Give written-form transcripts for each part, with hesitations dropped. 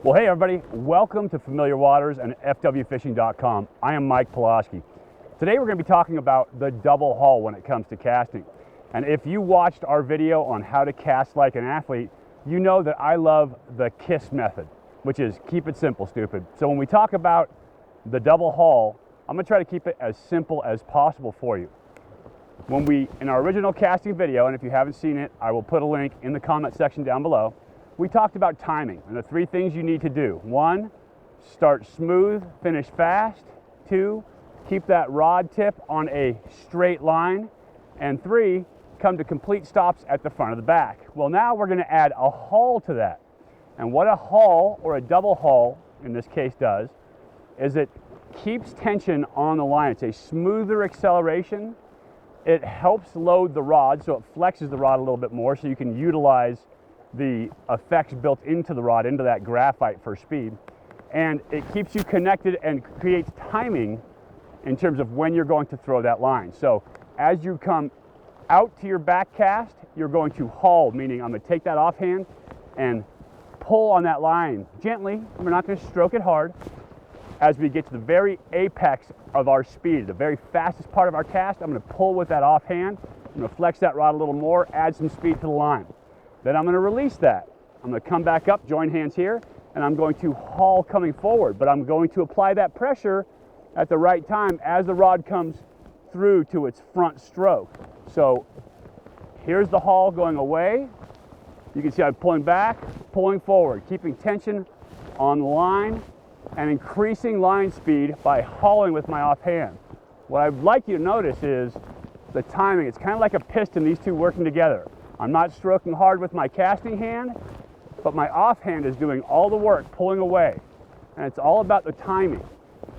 Well, hey everybody, welcome to Familiar Waters and fwfishing.com. I am Mike Pulaski. Today we're going to be talking about the double haul when it comes to casting. And if you watched our video on how to cast like an athlete, you know that I love the KISS method, which is keep it simple, stupid. So when we talk about the double haul, I'm going to try to keep it as simple as possible for you. In our original casting video, and if you haven't seen it, I will put a link in the comment section down below. We talked about timing and the three things you need to do. 1, start smooth, finish fast. 2, keep that rod tip on a straight line. And 3, come to complete stops at the front of the back. Well, now we're going to add a haul to that. And what a haul, or a double haul in this case, does is it keeps tension on the line. It's a smoother acceleration. It helps load the rod, so it flexes the rod a little bit more so you can utilize the effects built into the rod, into that graphite for speed. And it keeps you connected and creates timing in terms of when you're going to throw that line. So as you come out to your back cast, you're going to haul, meaning I'm going to take that offhand and pull on that line gently. We're not going to stroke it hard. As we get to the very apex of our speed, the very fastest part of our cast, I'm going to pull with that offhand. I'm going to flex that rod a little more, add some speed to the line. Then I'm going to release that. I'm going to come back up, join hands here, and I'm going to haul coming forward, but I'm going to apply that pressure at the right time as the rod comes through to its front stroke. So here's the haul going away. You can see I'm pulling back, pulling forward, keeping tension on the line and increasing line speed by hauling with my offhand. What I'd like you to notice is the timing. It's kind of like a piston, these two working together. I'm not stroking hard with my casting hand, but my offhand is doing all the work, pulling away. And it's all about the timing.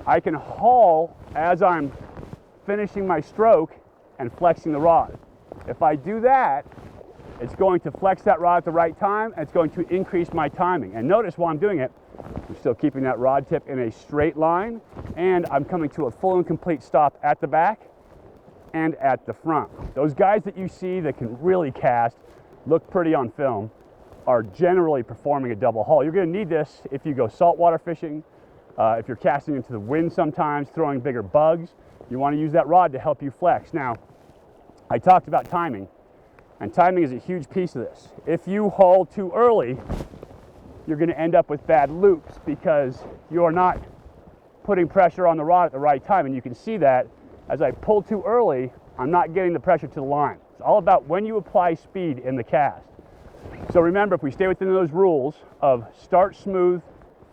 I can haul as I'm finishing my stroke and flexing the rod. If I do that, it's going to flex that rod at the right time, and it's going to increase my timing. And notice while I'm doing it, I'm still keeping that rod tip in a straight line, and I'm coming to a full and complete stop at the back and at the front. Those guys that you see that can really cast, look pretty on film, are generally performing a double haul. You're going to need this if you go saltwater fishing, if you're casting into the wind sometimes, throwing bigger bugs. You want to use that rod to help you flex. Now, I talked about timing, and timing is a huge piece of this. If you haul too early, you're going to end up with bad loops because you're not putting pressure on the rod at the right time, and you can see that as I pull too early, I'm not getting the pressure to the line. It's all about when you apply speed in the cast. So remember, if we stay within those rules of start smooth,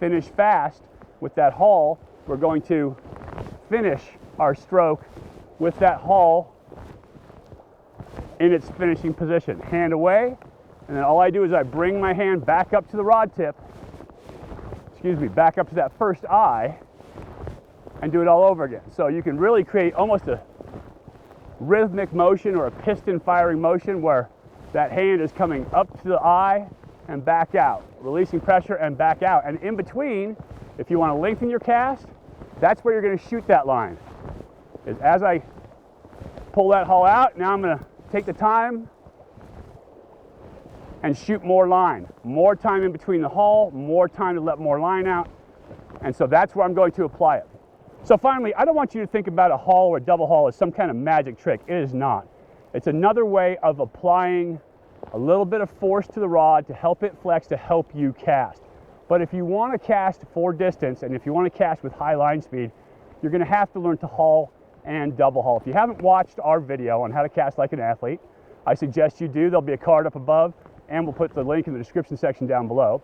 finish fast with that haul, we're going to finish our stroke with that haul in its finishing position. Hand away, and then all I do is I bring my hand back up to the rod tip, back up to that first eye, and do it all over again. So you can really create almost a rhythmic motion or a piston firing motion where that hand is coming up to the eye and back out, releasing pressure and back out. And in between, if you want to lengthen your cast, that's where you're going to shoot that line. Is as I pull that haul out, now I'm going to take the time and shoot more line. More time in between the haul, more time to let more line out. And so that's where I'm going to apply it. So finally, I don't want you to think about a haul or a double haul as some kind of magic trick. It is not. It's another way of applying a little bit of force to the rod to help it flex, to help you cast. But if you want to cast for distance, and if you want to cast with high line speed, you're going to have to learn to haul and double haul. If you haven't watched our video on how to cast like an athlete, I suggest you do. There'll be a card up above, and we'll put the link in the description section down below.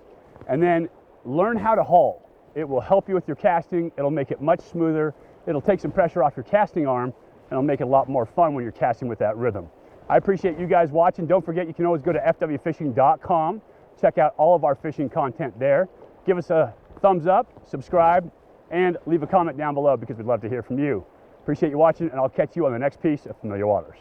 And then learn how to haul. It will help you with your casting. It'll make it much smoother. It'll take some pressure off your casting arm, and it'll make it a lot more fun when you're casting with that rhythm. I appreciate you guys watching. Don't forget, you can always go to fwfishing.com. Check out all of our fishing content there. Give us a thumbs up, subscribe, and leave a comment down below because we'd love to hear from you. Appreciate you watching, and I'll catch you on the next piece of Familiar Waters.